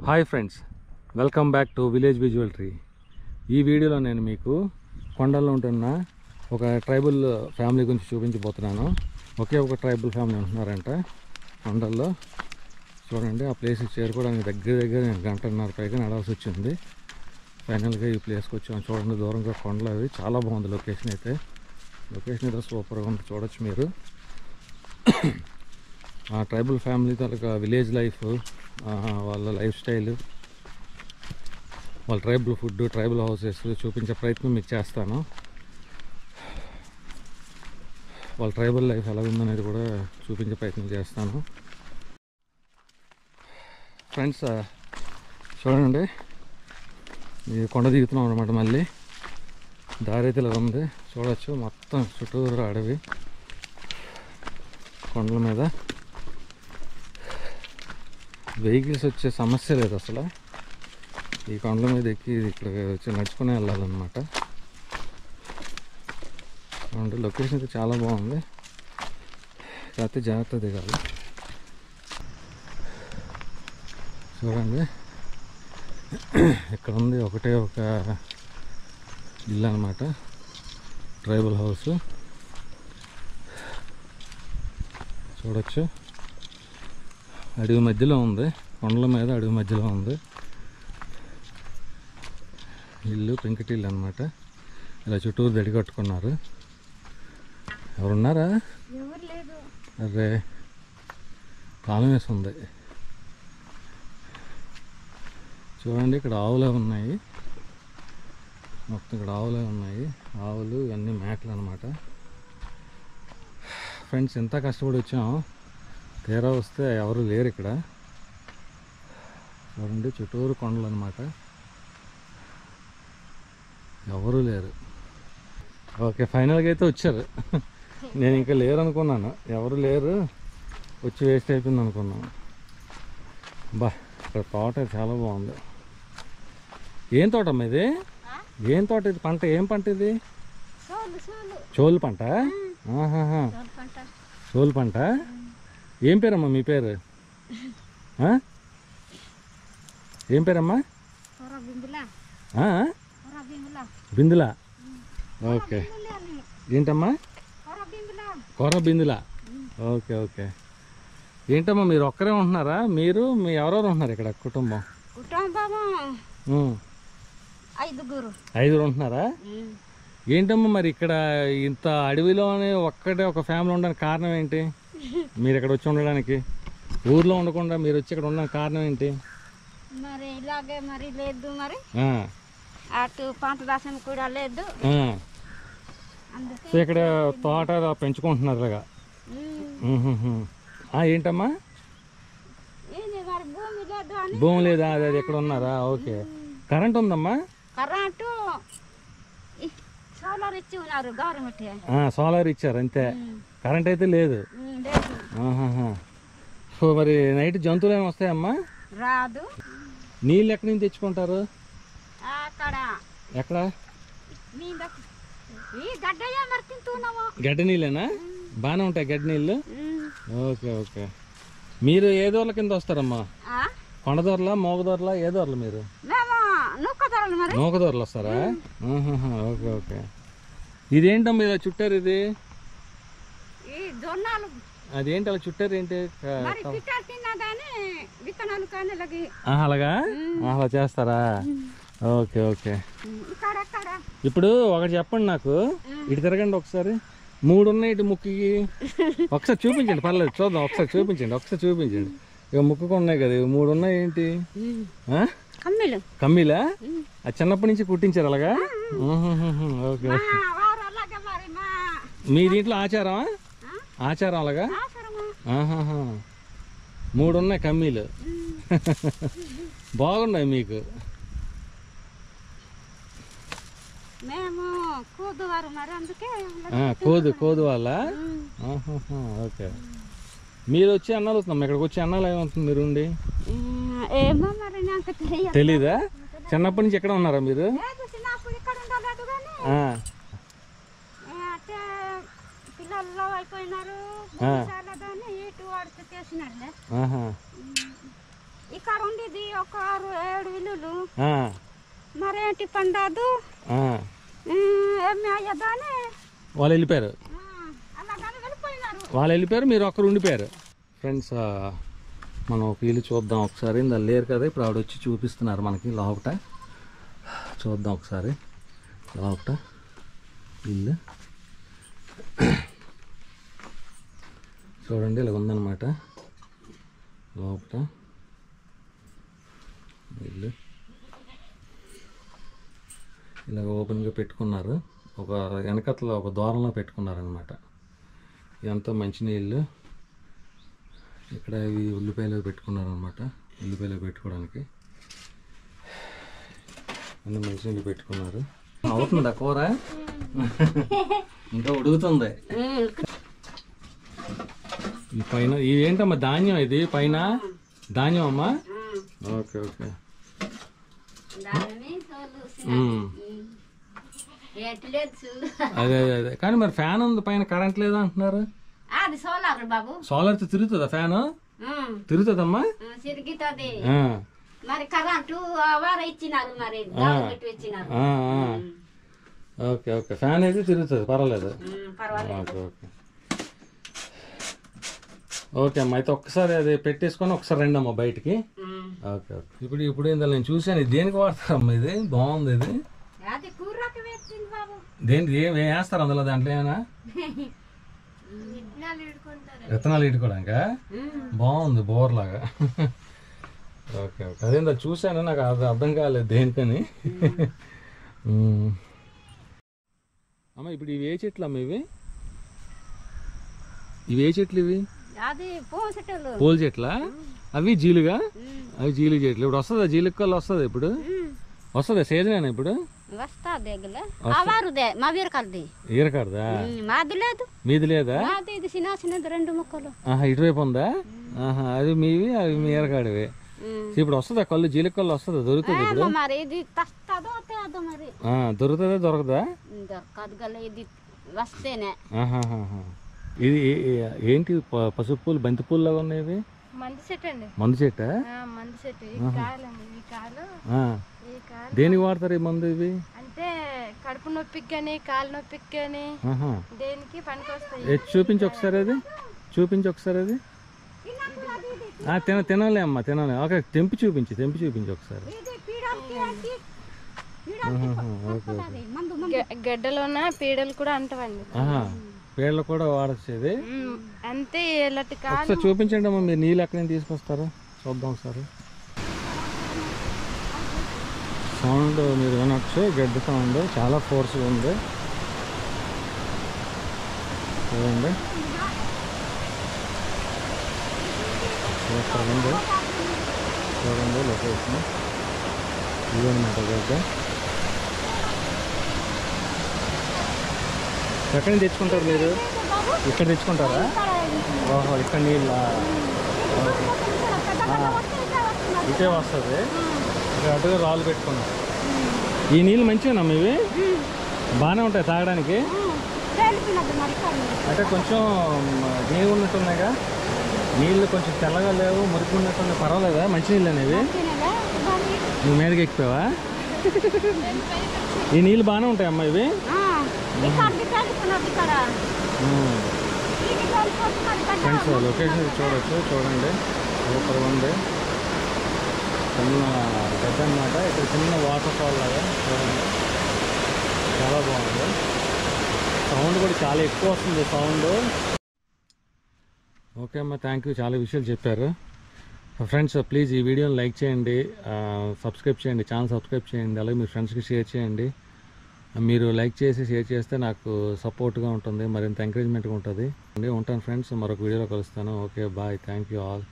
Hi friends, welcome back to village visual tree. ఈ వీడియోలో నేను మీకు కొండల్లో ఉంటున్న ఒక ట్రైబల్ ఫ్యామిలీ గురించి చూపించబోతున్నాను. ఒకే ఒక ట్రైబల్ ఫ్యామిలీ ఉంటున్నారంట కొండల్లో. చూడండి, ఆ ప్లేస్కి చేరుకోవడానికి దగ్గర నేను గంటన్నర పైగా నడవాల్సి వచ్చింది. ఫైనల్గా ఈ ప్లేస్కి వచ్చాము. చూడండి, దూరంగా కొండలు అవి. చాలా బాగుంది లొకేషన్ అయితే. లొకేషన్ అయితే సూపర్గా ఉంది, చూడొచ్చు మీరు. ఆ ట్రైబల్ ఫ్యామిలీ తాలూకా విలేజ్ లైఫ్, వాళ్ళ లైఫ్ స్టైల్, వాళ్ళ ట్రైబల్ ఫుడ్, ట్రైబల్ హౌసెస్ చూపించే ప్రయత్నం మీకు చేస్తాను. వాళ్ళ ట్రైబల్ లైఫ్ ఎలా ఉందనేది కూడా చూపించే ప్రయత్నం చేస్తాను. ఫ్రెండ్స్, చూడండి, ఈ కొండ దిగుతున్నాం అనమాట. మళ్ళీ దారి అయితే ఇలా ఉంది, చూడవచ్చు. మొత్తం చుట్టూరు అడవి, కొండల మీద వెహికల్స్ వచ్చే సమస్య లేదు అసలు. ఈ కొండల మీద ఎక్కి ఇక్కడ వచ్చి నడుచుకునే వెళ్ళాలన్నమాట. చూడండి, లొకేషన్ అయితే చాలా బాగుంది, కాకపోతే జాగ్రత్త దిగాలి. చూడండి, ఇక్కడ ఉంది ఒకటే ఒక ఇల్లు అన్నమాట, ట్రైబల్ హౌస్. చూడొచ్చు, అడవి మధ్యలో ఉంది, కొండల మీద అడవి మధ్యలో ఉంది ఇల్లు. పెంకుటిల్లు అనమాట. ఇలా చుట్టూరు దడి కట్టుకున్నారు. ఎవరున్నారా? అరే, తాళం వేసి ఉంది. చూడండి, ఇక్కడ ఆవులే ఉన్నాయి. మొత్తం ఇక్కడ ఆవులే ఉన్నాయి. ఆవులు ఇవన్నీ మేకలు అనమాట. ఫ్రెండ్స్, ఎంత కష్టపడి వచ్చాం, తీరా వస్తే ఎవరు లేరు ఇక్కడ. చూడండి, చుట్టూరు కొండలు అనమాట, ఎవరు లేరు. ఓకే, ఫైనల్గా అయితే వచ్చారు. నేను ఇంకా లేరు అనుకున్నాను, ఎవరు లేరు, వచ్చి వేస్ట్ అయిపోయింది అనుకున్నాను. బా, ఇక్కడ తోట చాలా బాగుంది. ఏం తోట అమ్మా ఇది? ఏం తోట ఇది? పంట ఏం పంట ఇది? చోలు పంట. ఆహాహా, చోలు పంట. ఏం పేరమ్మా మీ పేరు? ఏం పేరమ్మా? బిందులా. ఓకే, ఏంటమ్మా? కొర బిందులా. Okay okay. ఏంటమ్మా, మీరు ఒక్కరే ఉంటున్నారా? మీరు మీ ఎవరెవరు ఉంటున్నారు ఇక్కడ కుటుంబం? ఐదుగురు ఉంటున్నారా? ఏంటమ్మా, మరి ఇక్కడ ఇంత అడవిలోనే ఒక్కటే ఒక ఫ్యామిలీ ఉండడానికి కారణం ఏంటి? మీరు ఇక్కడ వచ్చి ఉండడానికి, ఊర్లో ఉండకుండా మీరు వచ్చి ఇక్కడ ఉండడానికి కారణం ఏంటి? మరి ఇలాగే మరి లేదు, మరి అటు పంట దాసం కూడా లేదు. సో ఇక్కడ తోట పెంచుకుంటున్నారు ఇలాగా. ఏంటమ్మా, భూమి లేదా? అది ఎక్కడ ఉన్నారా? ఓకే. కరెంట్ ఉందమ్మా? కరెంటు సోలార్ ఇచ్చి ఉన్నారు గవర్నమెంట్. సోలార్ ఇచ్చారు అంతే, కరెంట్ అయితే లేదు. సో మరి నైట్ జంతువులు ఏమి వస్తాయమ్మా? రాదు. నీళ్ళు ఎక్కడి నుంచి తెచ్చుకుంటారు? ఎక్కడ? గడ్డ నీళ్ళేనా? బాగానే ఉంటాయి గడ్డ నీళ్ళు. Okay okay. మీరు ఏ దూరల కింద వస్తారమ్మా? కొండదూరలా, మోగదూరలా, ఏ దూరలు మీరు? నూకదూరలు వస్తారా? Okay okay. ఇదేంటమ్మా ఇలా చుట్టారు? ఇది అదేంటి అలా చుట్టారు? ఏంటి అలాగా? అలా చేస్తారా? Okay okay. ఇప్పుడు ఒకటి చెప్పండి నాకు, ఇటు తిరగండి ఒకసారి. 3 ఉన్నాయి ఇటు ముక్కుకి. ఒకసారి చూపించండి, పర్లేదు, చూద్దాం. ఒకసారి చూపించండి. ఇక ముక్కుకు ఉన్నాయి కదా, 3 ఉన్నాయి. ఏంటి? కమ్మీలా? అది చిన్నప్పటి నుంచి కుట్టించారు అలాగా? Okay okay. మీ దీంట్లో ఆచారం అలాగా? 3 ఉన్నాయి కమ్మీలు. బాగున్నాయి మీకు. కోదు వాళ్ళ? ఓకే. మీరు వచ్చి అన్నాలు అవుతున్నాం, ఇక్కడికి వచ్చి అన్నాలు ఏమవుతుంది మీరు ఉండి? తెలీదా? చిన్నప్పటి నుంచి ఎక్కడ ఉన్నారా మీరు? ఇక్కడ ఉండేది ఒక 6-7 ఇల్లులు ఆ, మరేంటి పండాదు ఆ. ఏమి అయ్యదాని వాళ్ళు వెళ్ళిపోయారు, అలాగని వెళ్ళిపోయినారు. వాళ్ళు వెళ్ళిపోయారు, మీరు ఒక్కరు ఉండిపోయారు. ఫ్రెండ్స్ మనం ఒక ఇల్లు చూద్దాం ఒకసారి. ఇందా లేరు కదా, ఇప్పుడు ఆవిడ వచ్చి చూపిస్తున్నారు మనకి లోపట. చూద్దాం ఒకసారి లోపట ఇల్లు. చూడండి ఇలా ఉందన్నమాట లోపల ఇల్లు. ఇలా ఓపెన్గా పెట్టుకున్నారు, ఒక వెనకతలో ఒక ద్వారంలో పెట్టుకున్నారనమాట. ఇదంతా మంచినీళ్ళు. ఇక్కడ ఇవి ఉల్లిపాయలు పెట్టుకున్నారనమాట, ఉల్లిపాయలు పెట్టుకోవడానికి అన్నీ మంచినీళ్ళు పెట్టుకున్నారు. అవుతుందా కూర? ఇంకా ఉడుకుతుంది. ఈ పైన ఇదేంటమ్మా ధాన్యం, ఇది పైన ధాన్యం అమ్మా. Okay okay. అదే అదే కానీ మరి ఫ్యాన్ ఉంది పైన, కరెంట్ లేదా అంటున్నారు. అది సోలార్ బాబు. సోలార్తో తిరుగుతుందా ఫ్యాన్? తిరుగుతుందమ్మా, తిరుగుతుంది. మరి కరెంటు వారు ఇచ్చినారు, మరి ఇచ్చినారు. ఓకే ఓకే, ఫ్యాన్ అయితే తిరుగుతుంది, పర్వాలేదు. ఓకే ఓకే ఓకే అమ్మా. అయితే ఒక్కసారి అది పెట్టేసుకొని ఒకసారి రండి అమ్మా బయటికి. Okay okay. ఇప్పుడు ఏందా నేను చూసాను, ఇది దేనికి వాడతారమ్మా? ఇది బాగుంది. ఇది దేనికి ఏం వేస్తారు అందులో? దాంట్లో ఏమైనా విత్తనాలు ఇట్టుకోవడానికా? బాగుంది, బోర్ లాగా. Okay okay. అదేందా చూసాను, నాకు అది అర్థం కాలేదు దేనికని. అమ్మ ఇప్పుడు ఇవి ఏ చెట్లు అమ్మ? ఇవి ఏ చెట్లు? ఇవి పూల చెట్లా? అవి జీలుగా? అవి జీలుగు చెట్లు. ఇప్పుడు వస్తుందా జీలుగు కళ్ళు? వస్తుంది ఇప్పుడు? వస్తుందా సీజన్ ఇప్పుడు? ఈరకాడదా? మీది లేదా? ఇటువైపు ఉందా? అది మీవి, అవి మీ ఈరకాడివి. ఇప్పుడు వస్తుందా కళ్ళు? జీలుగు కళ్ళు వస్తుందా? దొరుకుతుంది ఇప్పుడు? దొరుకుతుందా దొరకదా? ఇది ఏంటి? పసుపు పూలు, బంతి పూలు లాగా ఉన్నాయి. మందు చెట్టా? దేనికి వాడతారు ఈ మందు? ఇవి అంటే కడుపు నొప్పికి కానీ కాలు నొప్పికి కానీ దేనికి పనికొస్తాయి. చూపించి ఒకసారి, అది చూపించి ఒకసారి. అది తినాలి అమ్మా, తినాలి. ఓకే, తెంపి చూపించి ఒకసారి. గడ్డలోన పీడలు కూడా అంటవండి. పీడలు కూడా వాడచ్చేది అంతే. ఒకసారి చూపించండి అమ్మా. మీరు నీళ్ళు ఎక్కడి నుంచి తీసుకొస్తారో చూద్దాం ఒకసారి. సౌండ్ మీరు వినొచ్చు, గడ్డి సౌండ్ చాలా ఫోర్స్గా ఉంది. చూడండి చూడండి లొకేషన్ ఇదన్నమాట గడ్డ. ఎక్కడి నుంచి తెచ్చుకుంటారు మీరు? ఇక్కడ తెచ్చుకుంటారా? ఓహో, ఇక్కడ నీళ్ళ ఇటే వస్తుంది. ఇక్కడ అటుగా రాళ్ళు పెట్టుకున్నారు. ఈ నీళ్ళు మంచిగానమ్మా, ఇవి బాగానే ఉంటాయి తాగడానికి. అంటే కొంచెం నీళ్ళు ఉన్నట్టున్నాయిగా, నీళ్ళు కొంచెం తెల్లగా లేవు, మురికి ఉన్నట్టున్నాయి. పర్వాలేదా? మంచినీళ్ళు అనేవి? నువ్వు మీదకి ఎక్కిపోయావా? ఈ నీళ్ళు బాగానే ఉంటాయమ్మా ఇవి. ఫ్రెండ్స్ లొకేషన్ చూడొచ్చు, చూడండి సూపర్గా ఉంది. చిన్న గడ్డ అన్నమాట. ఇక్కడ చిన్న వాటర్ ఫాల్ లాగా చూడండి, చాలా బాగుంది. సౌండ్ కూడా చాలా ఎక్కువ వస్తుంది సౌండ్. ఓకే అమ్మా, థ్యాంక్ యూ, చాలా విషయాలు చెప్పారు. ఫ్రెండ్స్ ప్లీజ్ ఈ వీడియోని లైక్ చేయండి, సబ్స్క్రైబ్ చేయండి, ఛానల్ సబ్స్క్రైబ్ చేయండి. అలాగే మీ ఫ్రెండ్స్కి షేర్ చేయండి. మీరు లైక్ చేసి షేర్ చేస్తే నాకు సపోర్ట్గా ఉంటుంది, మరింత ఎంకరేజ్మెంట్గా ఉంటుంది. ఉంటాను ఫ్రెండ్స్, మరొక వీడియోలో కలుస్తాను. Okay bye, thank you all.